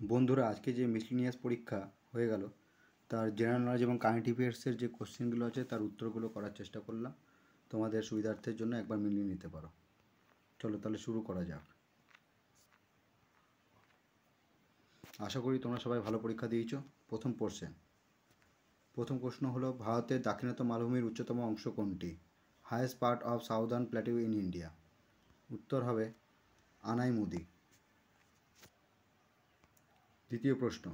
বন্ধুরা, আজকে যে মিসলিনিয়াস পরীক্ষা হয়ে গেল তার জেনারেল নলেজ এবং কারেন্ট অ্যাফেয়ার্সের যে কোশ্চেনগুলো আছে তার উত্তরগুলো করার চেষ্টা করলাম। তোমাদের সুবিধার্থের জন্য একবার মিলিয়ে নিতে পারো। চলো তাহলে শুরু করা যাক। আশা করি তোমরা সবাই ভালো পরীক্ষা দিয়েছো। প্রথম প্রশ্ন হলো, ভারতের দাক্ষিণাত্য মালভূমির উচ্চতম অংশ কোনটি? Highest part of southern plateau in India. উত্তর হবে আনাইমুদি। দ্বিতীয় প্রশ্ন,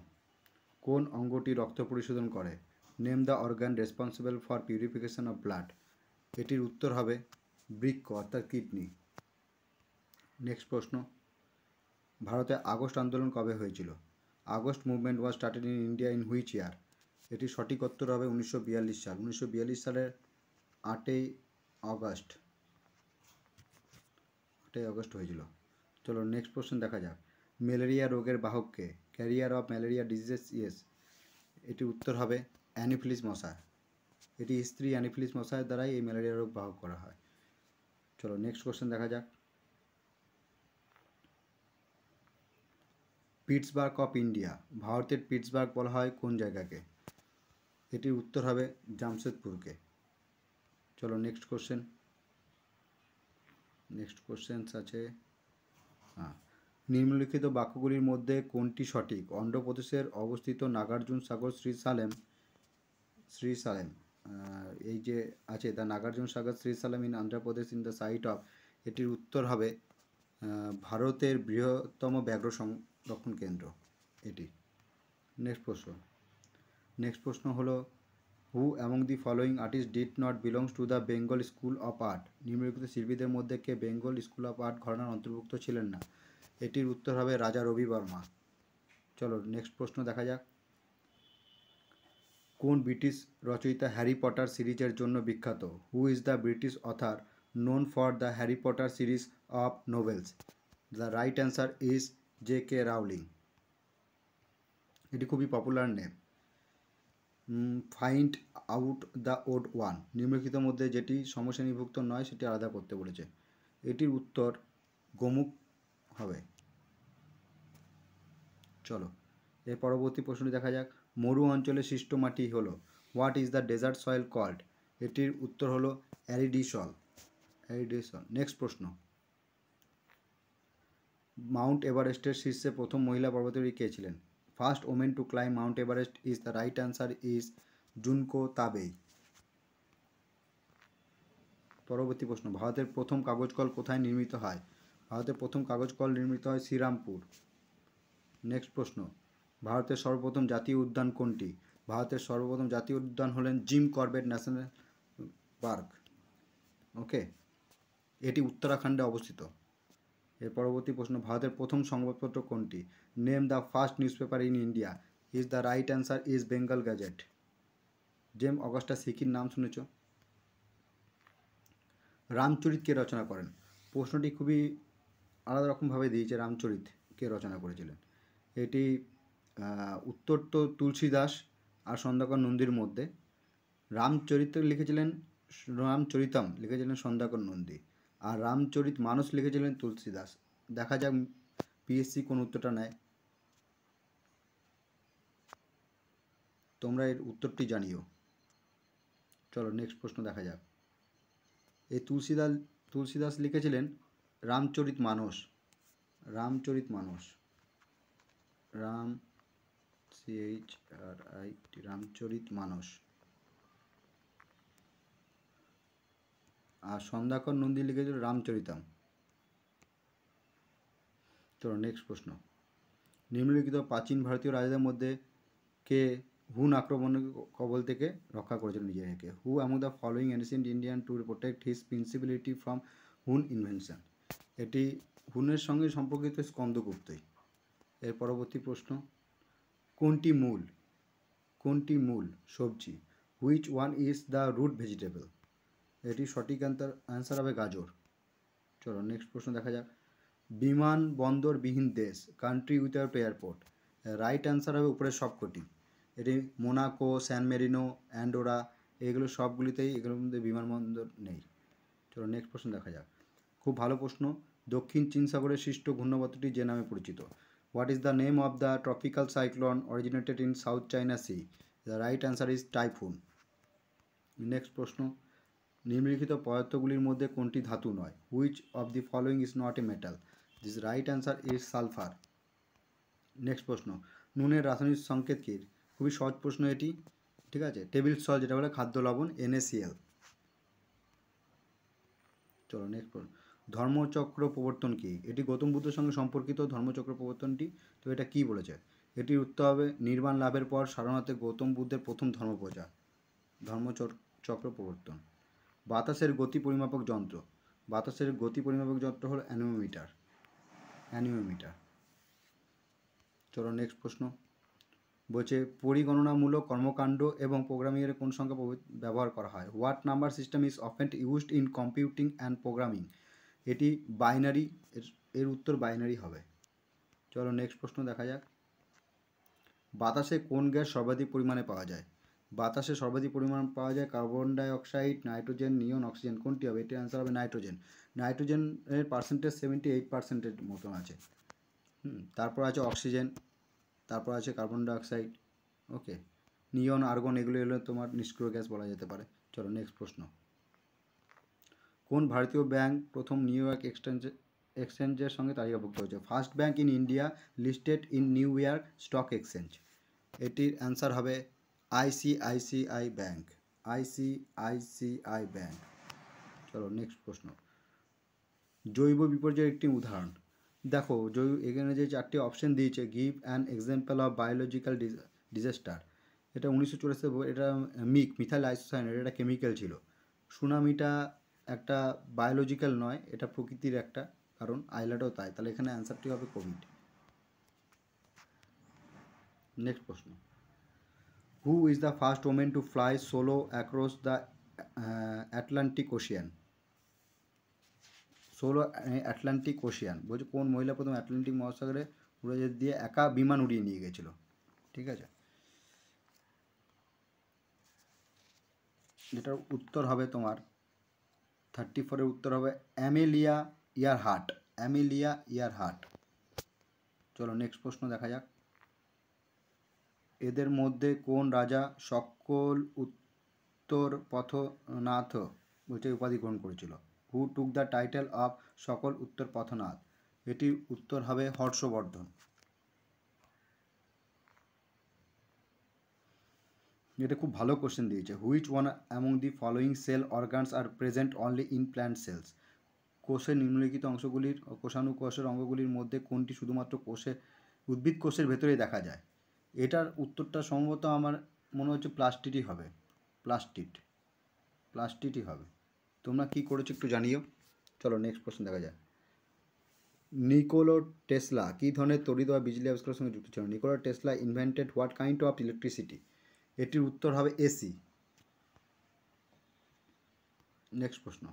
কোন অঙ্গটি রক্ত পরিশোধন করে? Name the organ responsible for purification of blood. এটির উত্তর হবে বৃক্ক অর্থাৎ কিডনি। নেক্সট প্রশ্ন, ভারতে আগস্ট আন্দোলন কবে হয়েছিল? August movement was started in India in which year. এটির সঠিক উত্তর হবে 1942 সাল। 1942 সালের 8ই আগস্ট হয়েছিল। চলো নেক্সট প্রশ্ন দেখা যাক। ম্যালেরিয়া রোগের বাহককে? Carrier of malaria diseases yes. এটির উত্তর হবে অ্যানোফিলিস মশা। এটি স্ত্রী অ্যানোফিলিস মশার দ্বারাই এই ম্যালেরিয়া রোগ বাহক করা হয়। চলো নেক্সট কোশ্চেন দেখা যাক। পিটসবার্গ অফ ইন্ডিয়া, ভারতের পিটসবার্গ বলা হয় কোন জায়গাকে? এটির উত্তর হবে জামশেদপুরকে। চলো নেক্সট কোশ্চেন আছে। নিম্নলিখিত বাক্যগুলির মধ্যে কোনটি সঠিক? অন্ধ্রপ্রদেশের অবস্থিত নাগার্জুন সাগর শ্রীসালেম এই যে আছে, the Nagarjuna Sagar Srisailam in Andhra Pradesh in the site of. এটির উত্তর হবে ভারতের বৃহত্তম ব্যাঘ্র সংরক্ষণ কেন্দ্র এটি। নেক্সট প্রশ্ন হলো, হু among the following artist did not belongs to the Bengal school of art. নিম্নলিখিত শিল্পীদের মধ্যে কে বেঙ্গল স্কুল অফ আর্ট ঘরানার অন্তর্ভুক্ত ছিলেন না? এটির উত্তর হবে রাজা রবি বর্মা। চলো নেক্সট প্রশ্ন দেখা যাক। কোন ব্রিটিশ রচয়িতা হ্যারি পটার সিরিজের জন্য বিখ্যাত? Who is the British author known for the Harry Potter series of novels? The right answer is J K. Rowling. এটি খুবই popular name. Find out the odd one. নিম্নলিখিত মধ্যে যেটি সমশ্রেণীভুক্ত নয় সেটি আলাদা করতে বলেছে। এটির উত্তর গোমুখ হবে। চলো এর পরবর্তী প্রশ্নটি দেখা যাক। মরু অঞ্চলে সৃষ্ট মাটি হলো, what is the desert soil called? এটির উত্তর হলো অ্যারিডিসল। নেক্সট প্রশ্ন, মাউন্ট এভারেস্টের শীর্ষে প্রথম মহিলা পর্বতারোহী কে ছিলেন? First women to climb Mount Everest is the right answer is Junko Tabei. পরবর্তী প্রশ্ন, ভারতের প্রথম কাগজ কল কোথায় নির্মিত হয়? ভারতের প্রথম কাগজ কল নির্মিত হয় শ্রীরামপুর। নেক্সট প্রশ্ন, ভারতের সর্বপ্রথম জাতীয় উদ্যান কোনটি? ভারতের সর্বপ্রথম জাতীয় উদ্যান হলেন জিম করবেট ন্যাশনাল পার্ক। ওকে, এটি উত্তরাখণ্ডে অবস্থিত। এর পরবর্তী প্রশ্ন, ভারতের প্রথম সংবাদপত্র কোনটি? Name the first newspaper in India. Is the right answer is Bengal Gazette. James Augustus সিকির নাম শুনেছ? রামচরিত কে রচনা করেন? প্রশ্নটি খুবই আলাদা রকমভাবে দিয়েছে। রামচরিত কে রচনা করেছিলেন? এটি উত্তর তো তুলসীদাস আর সন্ধ্যাকর নন্দীর মধ্যে। রামচরিতম লিখেছিলেন সন্ধ্যাকর নন্দী, আর রামচরিত মানস লিখেছিলেন তুলসীদাস। দেখা যাক পিএসসি কোন উত্তরটা নেয়। তোমরা এর উত্তরটি জানিও। চলো নেক্সট প্রশ্ন দেখা যাক। এই তুলসীদাস লিখেছিলেন রামচরিত মানস। রামচরিত মানস। আর সন্ধ্যাকর নন্দী লিখেছিল রামচরিতম। চলো নেক্সট প্রশ্ন, নিম্নলিখিত প্রাচীন ভারতীয় রাজাদের মধ্যে কে হুন আক্রমণের কবল থেকে রক্ষা করেছিলেন নিজেকে? Who among the following ancient Indian to protect his principality from Hun invention. এটি হুনের সঙ্গে সম্পর্কিত স্কন্দগুপ্তই। এর পরবর্তী প্রশ্ন, কোনটি মূল সবজি? Which one is the root vegetable? এটি সঠিক অ্যান্সার হবে গাজর। চলো নেক্সট প্রশ্ন দেখা যাক। বিমানবন্দরবিহীন দেশ, country without airport. Right answer হবে উপরের সবকটি। এটি মোনাকো, স্যান মেরিনো, অ্যান্ডোরা, এগুলো সবগুলিতেই, এগুলোর মধ্যে বিমানবন্দর নেই। চলো নেক্সট প্রশ্ন দেখা যাক। খুব ভালো প্রশ্ন, দক্ষিণ চীন সাগরের সৃষ্ট ঘূর্ণাবর্তটি যে নামে পরিচিত? What is the name of the tropical cyclone originated in South China Sea? The right answer is typhoon. Next প্রশ্ন, নিম্নলিখিত পদার্থগুলির মধ্যে কোনটি ধাতু নয়? Which of the following is not a metal? This right answer is sulphur. Next প্রশ্ন, নুনের রাসায়নিক সংকেত কী? খুবই সহজ প্রশ্ন এটি, ঠিক আছে। টেবিল সল্ট, যেটা বলে খাদ্য লবণ, NaCl। চলো নেক্সট প্রশ্ন, ধর্মচক্র প্রবর্তন কি? এটি গৌতম বুদ্ধের সঙ্গে সম্পর্কিত ধর্মচক্র প্রবর্তনটি। তো এটা কি বলেছে? এটির উত্তর হবে নির্বাণ লাভের পর সারনাথে গৌতম বুদ্ধের প্রথম ধর্মপ্রচার, ধর্মচক্র প্রবর্তন। বাতাসের গতি পরিমাপক যন্ত্র, বাতাসের গতি পরিমাপক যন্ত্র হলো অ্যানিমোমিটার, অ্যানিমোমিটার। চলো নেক্সট প্রশ্ন, বলছে পরিগণনামূলক কর্মকাণ্ড এবং প্রোগ্রামিংয়ের কোন সংখ্যা ব্যবহার করা হয়? What number system is often used in computing and programming? এটি বাইনারি, এর উত্তর বাইনারি হবে। চলো নেক্সট প্রশ্ন দেখা যাক, বাতাসে কোন গ্যাস সর্বাধিক পরিমাণে পাওয়া যায়? বাতাসে সর্বাধিক পরিমাণ পাওয়া যায় কার্বন ডাই অক্সাইড, নাইট্রোজেন, নিয়ন, অক্সিজেন। কোনটি হবে? এটির অ্যান্সার হবে নাইট্রোজেন। নাইট্রোজেনের পার্সেন্টেজ 78% মতন আছে। তারপর আছে অক্সিজেন, তারপর আছে কার্বন ডাই অক্সাইড, ওকে, নিয়ন, আর্গন, এগুলো হলো তোমার নিষ্ক্রিয় গ্যাস বলা যেতে পারে। চলো নেক্সট প্রশ্ন, কোন ভারতীয় ব্যাংক প্রথম নিউ ইয়র্ক এক্সচেঞ্জের সঙ্গে তালিকাভুক্ত হয়েছে? First bank in India listed in new York stock exchange. এটির অ্যান্সার হবে ICICI ব্যাংক, ICICI ব্যাংক। চলো নেক্সট প্রশ্ন, জৈব বিপর্যয়ের একটি উদাহরণ। দেখো এখানে যে 4টি অপশন দিয়েছে, give an example of biological disaster. এটা 1984, এটা মিথাইল আইসোসায়ানাইড, এটা কেমিক্যাল ছিল। সুনামিটা একটা বায়োলজিক্যাল নয়, এটা প্রকৃতির একটা কারণ, আইল্যান্ডও তাই। তাহলে এখানে অ্যান্সারটি হবে কোভিড। নেক্সট প্রশ্ন, হু is the first women to fly solo across the Atlantic Ocean? Solo Atlantic Ocean বলছে কোন মহিলা প্রথম অ্যাটলান্টিক মহাসাগরে উড়োজাহাজ দিয়ে একা বিমান উড়িয়ে নিয়ে গেছিল, ঠিক আছে। যেটার উত্তর হবে তোমার 34-এর উত্তর হবে অ্যামেলিয়া ইয়ারহার্ট, অ্যামেলিয়া ইয়ারহার্ট। চলো নেক্সট প্রশ্ন দেখা যাক, এদের মধ্যে কোন রাজা সকল উত্তর পথনাথ বলছে উপাধি গ্রহণ করেছিল? হু টুক দ্য টাইটেল অফ সকল উত্তর পথনাথ? এটির উত্তর হবে হর্ষবর্ধন। এটা খুব ভালো কোশ্চেন দিয়েছে, which one among the following cell organs are present only in plant cells? কোষের নিম্নলিখিত অংশগুলির কোষাণুকোষের অঙ্গগুলির মধ্যে কোনটি শুধুমাত্র উদ্ভিদ কোষের ভেতরেই দেখা যায়? এটার উত্তরটা সম্ভবত আমার মনে হচ্ছে প্লাস্টিডই হবে, প্লাস্টিডই হবে। তোমরা কি করেছো একটু জানিও। চলো নেক্সট প্রশ্ন দেখা যায়, নিকোলা টেসলা কী ধরনের তড়িৎ বা বিজলি আবিষ্কারের সঙ্গে যুক্ত ছিল? Nikola Tesla invented what kind of electricity? এটির উত্তর হবে এসি। নেক্সট প্রশ্ন,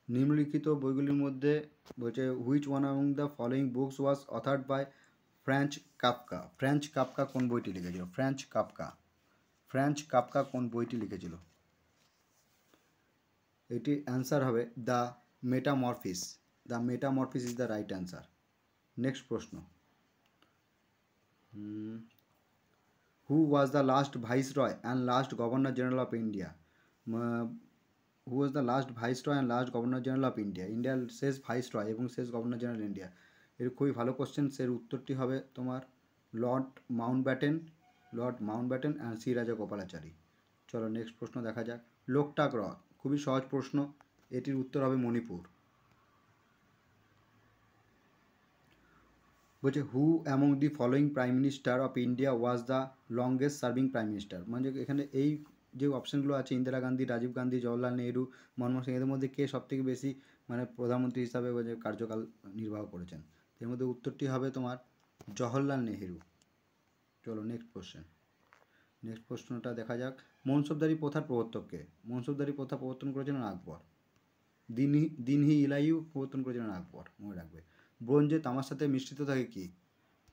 নিম্নলিখিত বইগুলির মধ্যে বলছে which one among the following books was authored by Franz Kafka? Franz Kafka কোন বইটি লিখেছিল? ফ্রাঞ্জ কাফকা কোন বইটি লিখেছিল? এটির অ্যান্সার হবে the Metamorphosis, the Metamorphosis is the right answer. Next প্রশ্ন, who was the last viceroy and last governor general of India? Who was the last viceroy and last governor general of India? ইন্ডিয়ার শেষ viceroy এবং শেষ governor general India. এর খুবই ভালো question, এর উত্তরটি হবে তোমার লর্ড মাউন্টব্যাটেন অ্যান্ড শ্রী রাজা গোপালাচারী। চলো নেক্সট প্রশ্ন দেখা যাক, লোকটাক হ্রদ খুবই সহজ প্রশ্ন, এটির উত্তর হবে মণিপুর। বলছে হু among the following prime minister of India was the longest serving prime minister? মানে এখানে এই যে অপশানগুলো আছে, ইন্দিরা গান্ধী, রাজীব গান্ধী, জওহরলাল নেহরু, মনমোহন সিং, এদের মধ্যে কে সবথেকে বেশি মানে প্রধানমন্ত্রী হিসাবে কার্যকাল নির্বাহ করেছেন? এর মধ্যে উত্তরটি হবে তোমার জওহরলাল নেহরু। চলো নেক্সট প্রশ্নটা দেখা যাক, মনসবদারি প্রথার প্রবর্তককে? মনসবদারি প্রথা প্রবর্তন করেছিলেন আকবর। দিনহি ইলাইউ প্রবর্তন করেছিলেন আকবর, মনে রাখবে। ব্রোঞ্জে তামার সাথে মিশ্রিত থাকে কি?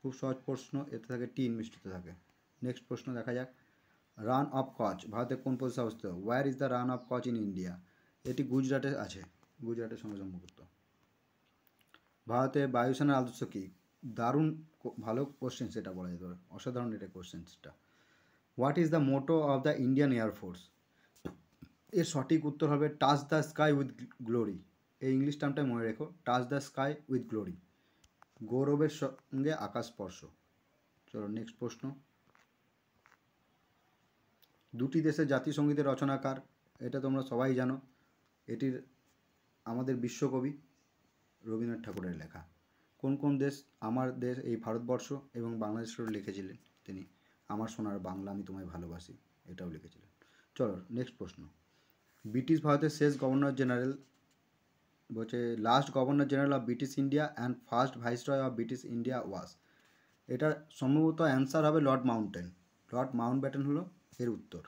খুব সহজ প্রশ্ন, এতে থাকে টিন মিশ্রিত থাকে। নেক্সট প্রশ্ন দেখা যাক, রান অফ কচ ভারতের কোন প্রদেশে অবস্থিত? Where is the run of কচ ইন ইন্ডিয়া? এটি গুজরাটে আছে, গুজরাটের সঙ্গে সম্পর্কিত। ভারতের বায়ুসেনার আদর্শ কী? দারুণ ভালো কোশ্চেন, সেটা বলা যেতে পারে, অসাধারণ এটা কোশ্চেনসটা। What is the motto of the Indian air force? এর সঠিক উত্তর হবে touch the sky with glory. এই ইংলিশ টার্মটা মনে রেখো, touch the sky with glory, গৌরবের সঙ্গে আকাশ স্পর্শ। চলো নেক্সট প্রশ্ন। দুটি দেশের জাতীয় সঙ্গীতের রচনাকার, এটা তোমরা সবাই জানো, এটির আমাদের বিশ্বকবি রবীন্দ্রনাথ ঠাকুরের লেখা। কোন কোন দেশ? আমার দেশ এই ভারতবর্ষ এবং বাংলাদেশেরও লিখেছিলেন তিনি। আমার সোনার বাংলা আমি তোমায় ভালোবাসি, এটাও লিখেছিলেন। চলো নেক্সট প্রশ্ন। ব্রিটিশ ভারতের শেষ গভর্নর জেনারেল, বলছে last governor general of British India and first viceroy of British India was. এটার সম্ভবত অ্যান্সার হবে লর্ড মাউন্টেন। লর্ড মাউন্টব্যাটেন হলো এর উত্তর।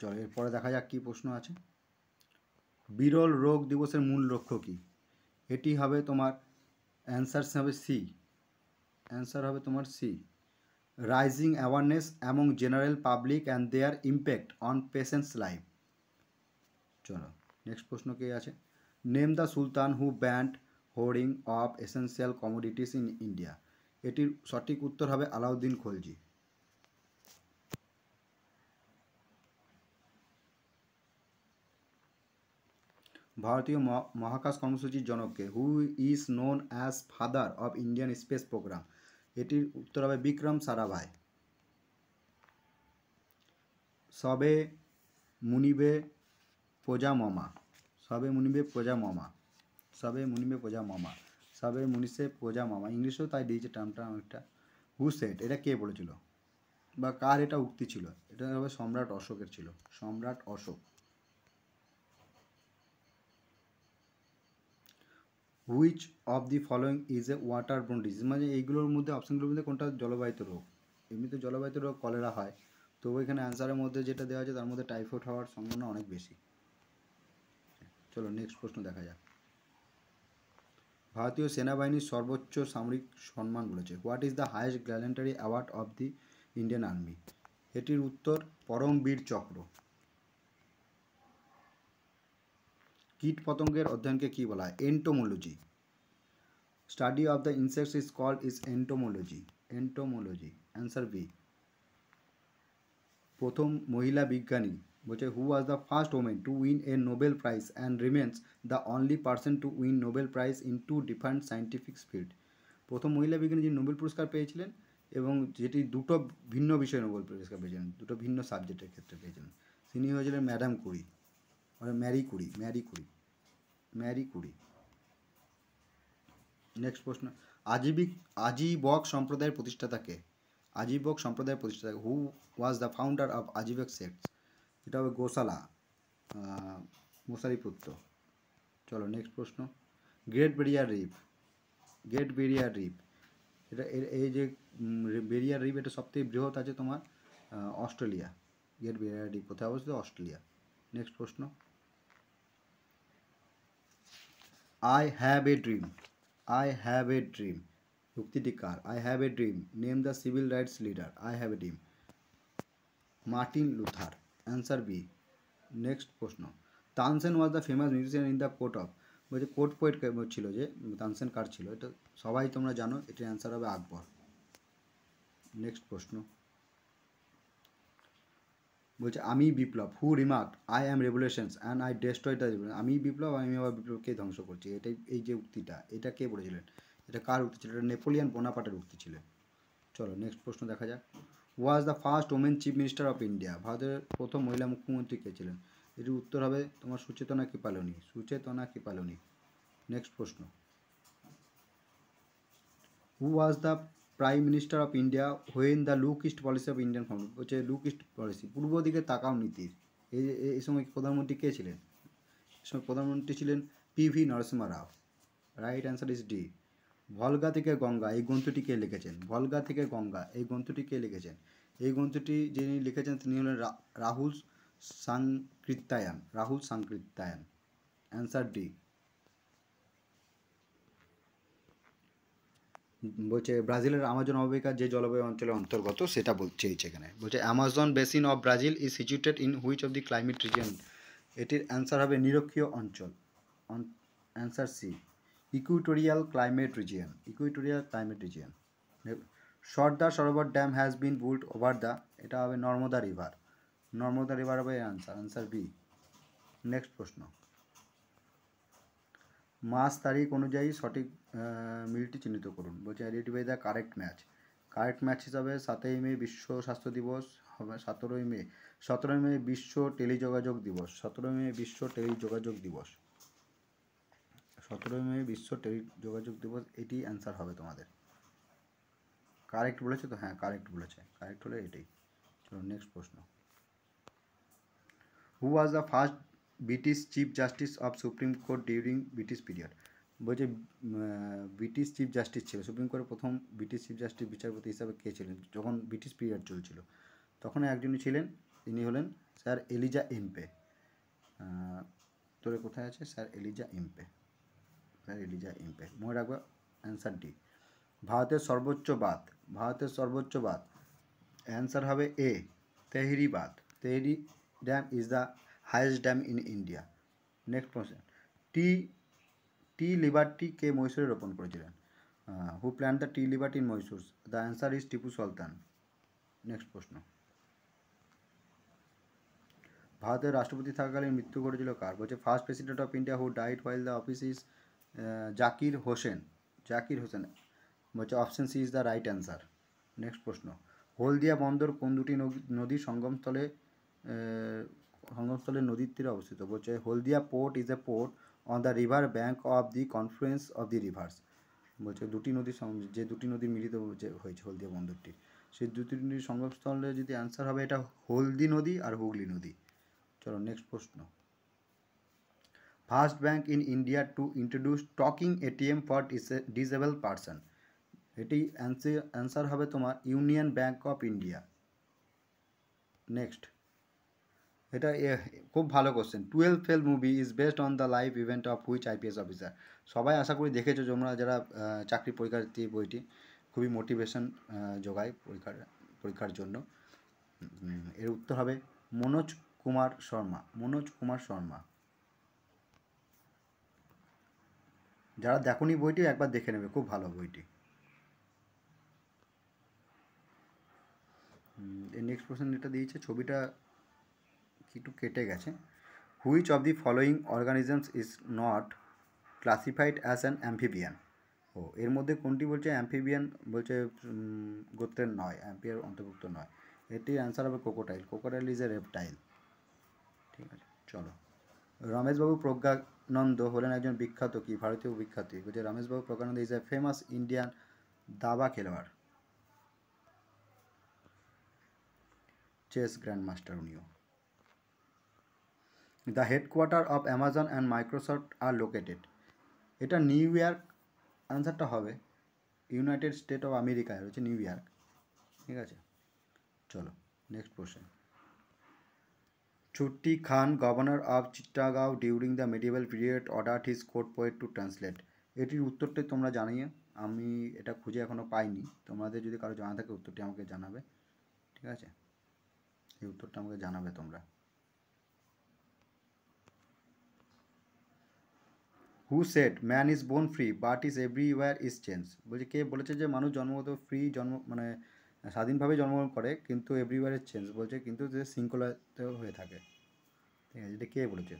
চলো এরপরে দেখা যাক কী প্রশ্ন আছে। বিরল রোগ দিবসের মূল লক্ষ্য কী? এটি হবে তোমার অ্যান্সার হবে সি, অ্যান্সার হবে তোমার C, rising awareness among general public and their impact on patients life. চলো নেক্সট প্রশ্ন কে আছে। Name the sultan who banned hoarding of essential commodities in India. এটির সঠিক উত্তর হবে আলাউদ্দিন খলজি। ভারতীয় মহাকাশ কর্মসূচির জনককে? Who is known as father of Indian space program. এটির উত্তর হবে বিক্রম সারাভাই। সবে মুনিবে প্রজা মমা, সবে মুনিবে প্রজা মমা, সবে মুনিবে প্রজা মমা, সবে মুনিষে প্রজা মামা, ইংলিশেও তাই দিয়েছে টার্মটা অনেকটা। হু সেট, এটা কে বলেছিল বা কার এটা উক্তি ছিল? এটা হবে সম্রাট অশোকের ছিল, সম্রাট Ashoka. Which of the following is a water borne disease, মানে এইগুলোর মধ্যে অপশানগুলোর মধ্যে কোনটা জলবাহিত রোগ? এমনিতে জলবাহিত রোগ কলেরা হয়, তো এখানে অ্যান্সারের মধ্যে যেটা দেওয়া আছে তার মধ্যে টাইফয়েড হওয়ার সম্ভাবনা অনেক বেশি। চলো নেক্সট প্রশ্ন দেখা যাক। ভারতীয় সেনাবাহিনীর সর্বোচ্চ সামরিক সম্মান বলেছে। What is the highest গ্যালেন্টারি award of the Indian army? এটির উত্তর পরমবীর চক্র। কীট পতঙ্গের অধ্যয়নকে কী বলা হয়? Entomology. Study of the insects is called is entomology, entomology, answer B. প্রথম মহিলা বিজ্ঞানী, বলছে who was the first women to win a Nobel prize and remains the only person to win Nobel prize in two different scientific field. প্রথম মহিলা বিজ্ঞানী যিনি Nobel পুরস্কার পেয়েছিলেন এবং যেটি দুটো ভিন্ন বিষয়ে নোবেল পুরস্কার পেয়েছিলেন, দুটো ভিন্ন সাবজেক্টের ক্ষেত্রে পেয়েছিলেন, তিনি হয়েছিলেন ম্যাডাম কুরি, মানে Marie Curie, Marie Curie, Marie Curie. Next প্রশ্ন। আজীবক সম্প্রদায়ের প্রতিষ্ঠাতাকে? আজীবক সম্প্রদায়ের প্রতিষ্ঠাতা, who was the founder of Ajivika sects? এটা হবে গোশালা, মশারিপুত্র। চলো নেক্সট প্রশ্ন। Great barrier reef, great barrier reef, এটা এই যে ব্যারিয়ার রিফ, এটা সবথেকে বৃহৎ আছে তোমার অস্ট্রেলিয়া। গ্রেট ব্যারিয়ার রিফ কোথায় অবস্থিত? অস্ট্রেলিয়া। নেক্সট প্রশ্ন। I have a dream, I have a dream উক্তিটি কার? I have a dream, name the civil rights leader. I have a dream, Martin Luther, answer B. Next প্রশ্ন। Tansen was the famous musician in the court of, বলছে court poet ছিল যে তানসেন কার ছিল? এটা সবাই তোমরা জানো, এটির অ্যান্সার হবে আকবর। নেক্সট প্রশ্ন। বলছে আমি বিপ্লব, who remark I am revolutions and I destroy the revolution. আমি বিপ্লব, আমি আবার বিপ্লবকে ধ্বংস করছি, এটাই এই যে উক্তিটা, এটা কে বলেছিলেন? এটা কার উক্তি ছিল? এটা নেপোলিয়ান বোনাপার্টের উক্তি ছিলেন। চলো নেক্সট প্রশ্ন দেখা যাক। ওয়াজ the first women chief minister of India, ভারতের প্রথম মহিলা মুখ্যমন্ত্রী কে ছিলেন? এটির উত্তর হবে তোমার সুচেতনা কৃপালনী, সুচেতনা কৃপালনী। নেক্সট প্রশ্ন। Who was the prime minister of India when the look east policy of Indian found, হচ্ছে লুক ইস্ট পলিসি, পূর্ব দিকে তাকাও নীতির এই সময় প্রধানমন্ত্রী কে ছিলেন? এই সময় প্রধানমন্ত্রী ছিলেন PV Narasimha Rao. Right answer is D. Volga থেকে গঙ্গা এই গ্রন্থটি কে লিখেছেন? ভলগা থেকে গঙ্গা এই গ্রন্থটি কে লিখেছেন? এই গ্রন্থটি যিনি লিখেছেন তিনি হলেন রাহুল সাংকৃত্যায়ন, রাহুল সাংকৃত্যায়ন, অ্যান্সার ডি। বলছে ব্রাজিলের আমাজন অববাহিকা যে জলবায়ু অঞ্চলের অন্তর্গত সেটা বলছে এখানে। বলছে Amazon basin of Brazil is situated in which of the climate region? এটির অ্যান্সার হবে নিরক্ষীয় অঞ্চল, answer C, equatorial climate region, equatorial climate region. Sardar Sarovar dam has been built over the, এটা হবে নর্মদা রিভার, নর্মদা রিভার হবে আনসার, আনসার বি। নেক্সট প্রশ্ন, মাস তারিখ অনুযায়ী সঠিক মিলটি চিহ্নিত করুন। বলছে identify the correct match. Correct match হিসাবে 7ই মে বিশ্ব স্বাস্থ্য দিবস হবে, 17ই মে বিশ্ব টেলিযোগাযোগ দিবস, 17ই মে বিশ্ব টেলিযোগাযোগ দিবস, 17ই মে বিশ্ব টেলিযোগাযোগ দিবস, এটি অ্যান্সার হবে তোমাদের। কারেক্ট বলেছে তো? হ্যাঁ কারেক্ট বলেছে, কারেক্ট হলে এটাই। চলো নেক্সট প্রশ্ন, who was the first British chief justice of supreme court during British period. বলছে ব্রিটিশ চিফ জাস্টিস ছিল, সুপ্রিম কোর্টের প্রথম ব্রিটিশ চিফ জাস্টিস বিচারপতি হিসাবে কে ছিলেন যখন ব্রিটিশ পিরিয়ড চলছিল? তখন একজনই ছিলেন, তিনি হলেন স্যার এলিজা এমপে। তোরে কোথায় আছে? স্যার এলিজা এমপে, স্যার এলিজা এমপে, মনে রাখবে। Answer D. ভারতের সর্বোচ্চ বাঁধ, ভারতের সর্বোচ্চ বাঁধ, অ্যান্সার হবে এ, তেহরি বাঁধ। Tehri dam is the highest dam in India. Next question, tea liberty কে মহীশূরে রোপণ করেছিলেন? Who plant the tea liberty in Mysore? The answer is Tipu Sultan. Next প্রশ্ন, ভারতের রাষ্ট্রপতি থাকাকালীন মৃত্যু ঘটেছিল কার? বলছে first president of India who died while the office is Zakir Hussain, Zakir Hussain. বলছে option C is the right answer. Next প্রশ্ন, হলদিয়া বন্দর কোন দুটি নদীর সঙ্গমস্থলে নদীর তীরে অবস্থিত? বলছে Haldia port is a port on the river bank of the confluence of the rivers. বলছে দুটি নদীর যে দুটি নদী মিলিত হয়েছে হলদিয়া বন্দরটি, সেই দুটি নদীর সঙ্গমস্থলে যদি অ্যান্সার হবে এটা হলদি নদী আর হুগলি নদী। চলো নেক্সট প্রশ্ন, first bank in India to introduce talking ATM for disable person, এটি অ্যান্সার হবে তোমার union bank of India. Next, এটা খুব ভালো question, 12 fail movie is based on the life event of which IPS officer? সবাই আশা করি দেখেছো তোমরা যারা চাকরি পরীক্ষার্থী, বইটি খুবই মোটিভেশন যোগায় পরীক্ষার জন্য। এর উত্তর হবে মনোজ কুমার শর্মা, মনোজ কুমার শর্মা। যারা দেখোনি বইটি একবার দেখে নেবে, খুব ভালো বইটি। নেক্সট কোশ্চেন যেটা দিয়েছে, ছবিটা একটু কেটে গেছে। Which of the following organisms is not classified as an amphibian? ও এর মধ্যে কোনটি বলছে অ্যাম্ফিবিয়ান, বলছে গোত্রের নয়, অ্যাম্পিয়ার অন্তর্ভুক্ত নয়। এটির অ্যান্সার হবে crocodile, crocodile is a reptile. ঠিক আছে, চলো, রমেশবাবু প্রজ্ঞানন্দ হলেন একজন বিখ্যাত কি ভারতীয় বিখ্যাত? বলছে Rameshbabu Praggnanandhaa is a famous Indian দাবা খেলোয়াড়, চেস গ্র্যান্ডমাস্টার উনিও। The headquarter of Amazon and Microsoft are located, এটা নিউ ইয়র্ক, অ্যান্সারটা হবে ইউনাইটেড স্টেট অফ আমেরিকায় রয়েছে নিউ ইয়র্ক। ঠিক আছে, চলো next question, Chhuti Khan governor of Chittagong during the medieval period order his court poet to translate, এটির উত্তরটি তোমরা জানিয়ে, আমি এটা খুঁজে এখনও পাইনি, তোমাদের যদি কারো জানা থাকে উত্তরটি আমাকে জানাবে। ঠিক আছে, এই উত্তরটা আমাকে জানাবে তোমরা। Who said man is born free but is everywhere is change? বলছে কে বলেছে যে মানুষ জন্মগত ফ্রি, মানে স্বাধীনভাবে জন্মগ্রহণ করে, কিন্তু এভরিওয়্যার ইজ চেঞ্জ, বলছে কিন্তু যে শৃঙ্খলাতেও হয়ে থাকে। ঠিক আছে, এটা কে বলেছে?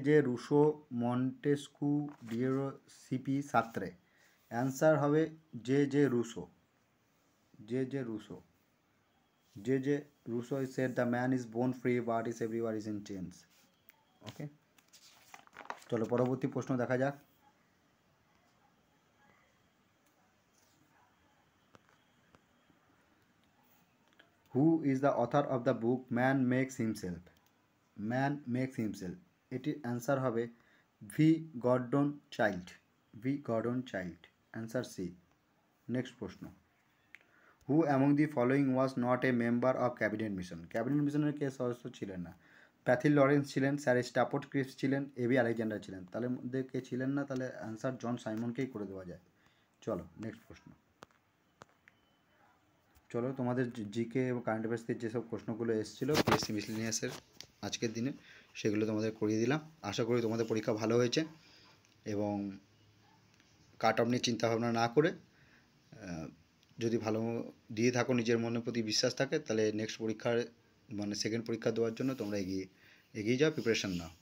J Rousseau, Montesquieu, Diderot, CP Sartre. Answer হবে J Rousseau, J Rousseau. J Rousseau is said the man is born free but is everywhere is in change. Okay, চলো পরবর্তী প্রশ্ন দেখা যাক। Who is the author of the book man makes himself? Man makes himself, এটির answer হবে V Gordon Childe, V Gordon Childe, answer C. Next প্রশ্ন, who among the following was not a member of cabinet mission? Cabinet মিশনের কে সদস্য ছিলেন না? প্যাথিল Lawrence ছিলেন, sir Stafford Cripps ছিলেন, AB Alexander ছিলেন। তাহলে মধ্যে কে ছিলেন না? তাহলে অ্যান্সার জন সাইমনকেই করে দেওয়া যায়। চলো নেক্সট প্রশ্ন, চলো তোমাদের জিকে এবং কারেন্ট অ্যাফেয়ার্স থেকে যেসব প্রশ্নগুলো এসেছিলো পিএসসি মিসলেনিয়াসের আজকের দিনে, সেগুলো তোমাদের করিয়ে দিলাম। আশা করি তোমাদের পরীক্ষা ভালো হয়েছে। এবং কাট অফ নিয়ে চিন্তাভাবনা না করে যদি ভালো দিয়ে থাকো, নিজের মনের প্রতি বিশ্বাস থাকে, তাহলে নেক্সট পরীক্ষার মানে সেকেন্ড পরীক্ষা দেওয়ার জন্য তোমরা এগিয়ে যাও, প্রিপারেশান নাও।